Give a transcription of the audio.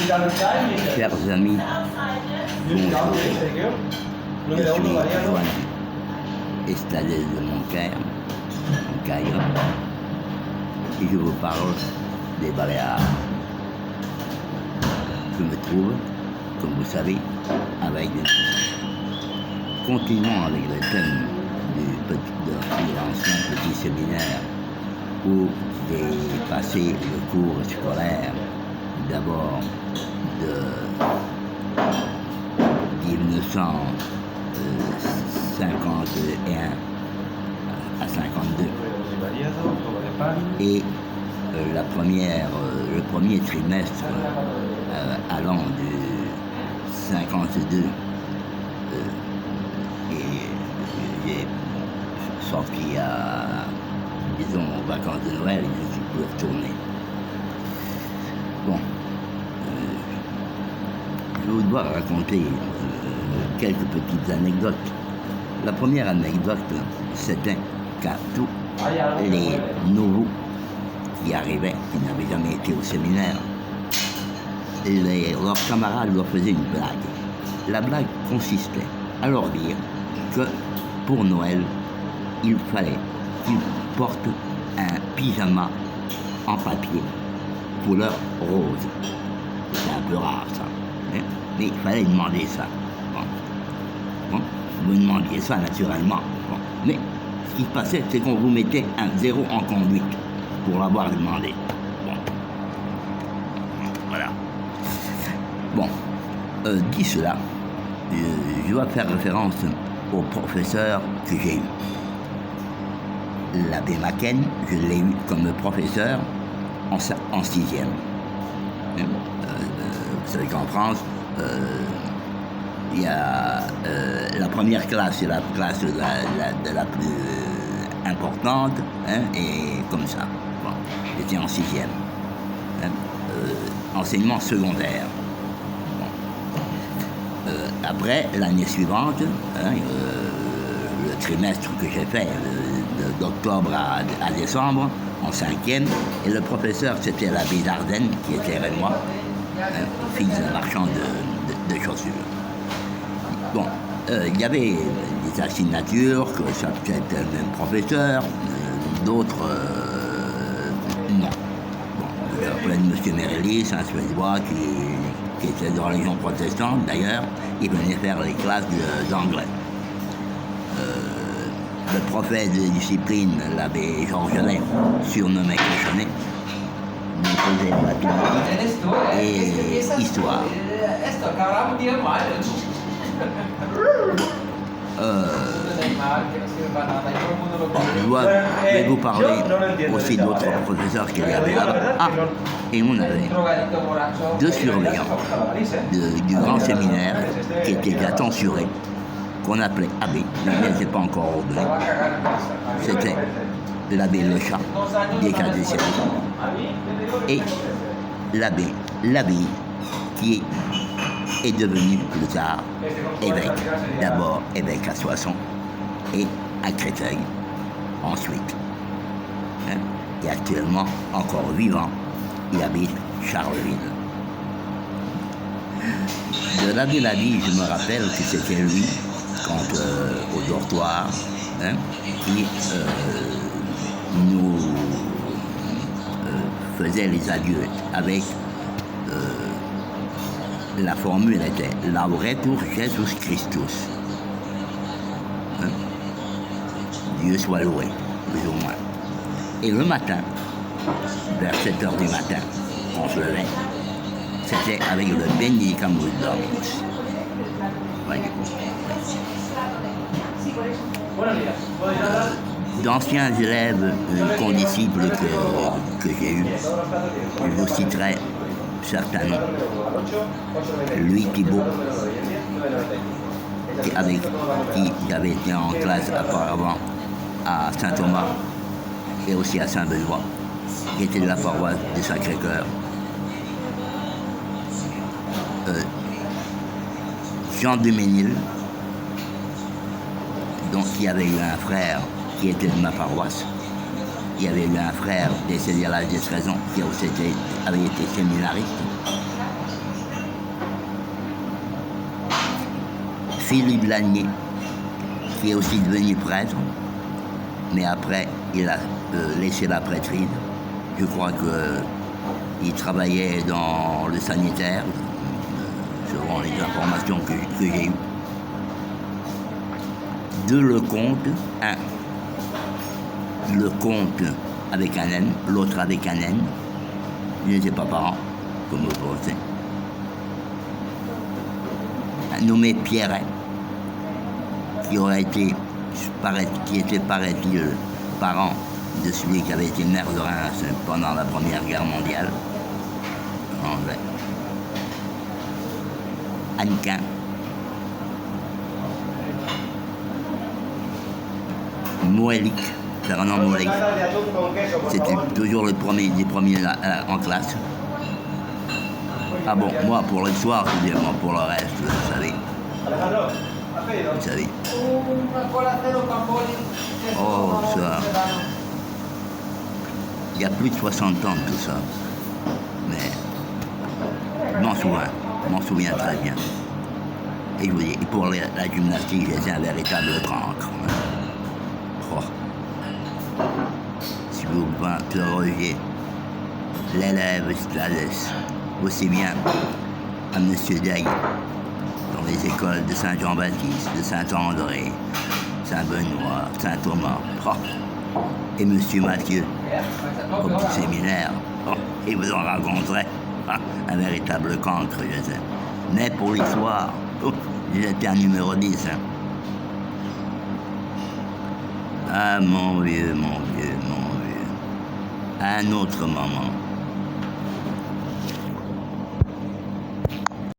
Chers amis, bonjour. Je suis Joanne Estadez de Moncaire, et je vous parle des Baléares. Je me trouve, comme vous savez, avec continuons avec le thème de l'ancien petit séminaire où j'ai passé le cours scolaire d'abord de 1951 à 52 et le premier trimestre allant du 52 et j'ai sorti à, disons, aux vacances de Noël et je suis plus retourné. Bon, je vous dois raconter quelques petites anecdotes. La première anecdote, c'était qu'à tous les nouveaux qui arrivaient, qui n'avaient jamais été au séminaire, leurs camarades leur faisaient une blague. La blague consistait à leur dire que pour Noël, il fallait qu'ils portent un pyjama en papier couleur rose. C'est un peu rare ça, hein? Mais il fallait demander ça. Bon. Vous demandiez ça naturellement. Bon. Mais ce qui se passait, c'est qu'on vous mettait un 0 en conduite pour l'avoir demandé. Bon. Voilà. Bon, dit cela, je dois faire référence au professeur que j'ai eu. L'abbé Macken, je l'ai eu comme professeur en 6e. Vous savez qu'en France, il y a la première classe, c'est la classe de la plus importante, hein, et comme ça. Bon, j'étais en 6e. Hein, enseignement secondaire. Bon. Après, l'année suivante, hein, le trimestre que j'ai fait, d'octobre à décembre, en 5e, et le professeur, c'était l'abbé Dardenne, qui était rémois, hein, fils d'un marchand de chaussures. Bon, il y avait des assignatures, que ça peut être le même professeur, d'autres, non. Bon, je rappelle M. Merellis, un Suédois qui était de religion protestante, d'ailleurs, il venait faire les classes d'anglais. Le prophète de discipline, l'abbé Georgenet, surnommé Cochonnet, nous faisait mathématiques et histoire. Je vais vous parler aussi d'autres professeurs qu'il y avait là-bas. Ah, et on avait 2 surveillants du grand séminaire qui étaient déjà censurés, qu'on appelait abbé, mais il n'était pas encore ordonné. C'était l'abbé Lechat, déjà décédé, et l'abbé qui est devenu plus tard évêque. D'abord évêque à Soissons et à Créteil ensuite. Hein? Et actuellement, encore vivant, il habite Charleville. De l'abbé Lavie, je me rappelle que c'était lui, quand au dortoir, hein, qui nous faisait les adieux avec la formule était Laudetur Jesus Christus. Hein? Dieu soit loué, plus ou moins. Et le matin, vers 7h du matin, on se levait, c'était avec le Benedicamus Dominus. Voyez. D'anciens élèves, condisciples que j'ai eus, je vous citerai certains noms. Louis Thibault, avec qui j'avais été en classe auparavant à Saint-Thomas et aussi à Saint-Benoît, qui était de la paroisse du Sacré-Cœur. Jean Duménil, donc il y avait eu un frère qui était de ma paroisse. Il y avait eu un frère décédé à l'âge de 13 ans qui avait été séminariste. Philippe Lanier, qui est aussi devenu prêtre, mais après, il a laissé la prêtrise. Je crois qu'il travaillait dans le sanitaire, selon les informations que j'ai eues. Deux Lecomte, un Lecomte avec un N, l'autre avec un N. Ils n'étaient pas parents, comme vous pensez. Un nommé Pierret, qui était, paraît-il, parent de celui qui avait été maire de Reims pendant la Première Guerre mondiale. Anglais. Annequin. Moëlic, Fernand Moëlic. C'était toujours des premiers en classe. Ah bon, moi pour l'histoire, je dis, moi pour le reste, vous savez. Vous savez. Oh, ça. Il y a plus de 60 ans tout ça. Mais je m'en souviens très bien. Et je vous dis, pour la gymnastique, j'étais un véritable cancre. Oh. Si vous interrogez l'élève Stades, aussi bien à M. Day, dans les écoles de Saint-Jean-Baptiste, de Saint-André, Saint-Benoît, Saint-Thomas, oh. Et M. Mathieu, au petit séminaire, oh. Il vous en raconterait un véritable cancre, je sais. Mais pour l'histoire, oh, j'étais un numéro 10. Hein. Ah, mon vieux, mon vieux, mon vieux. À un autre moment.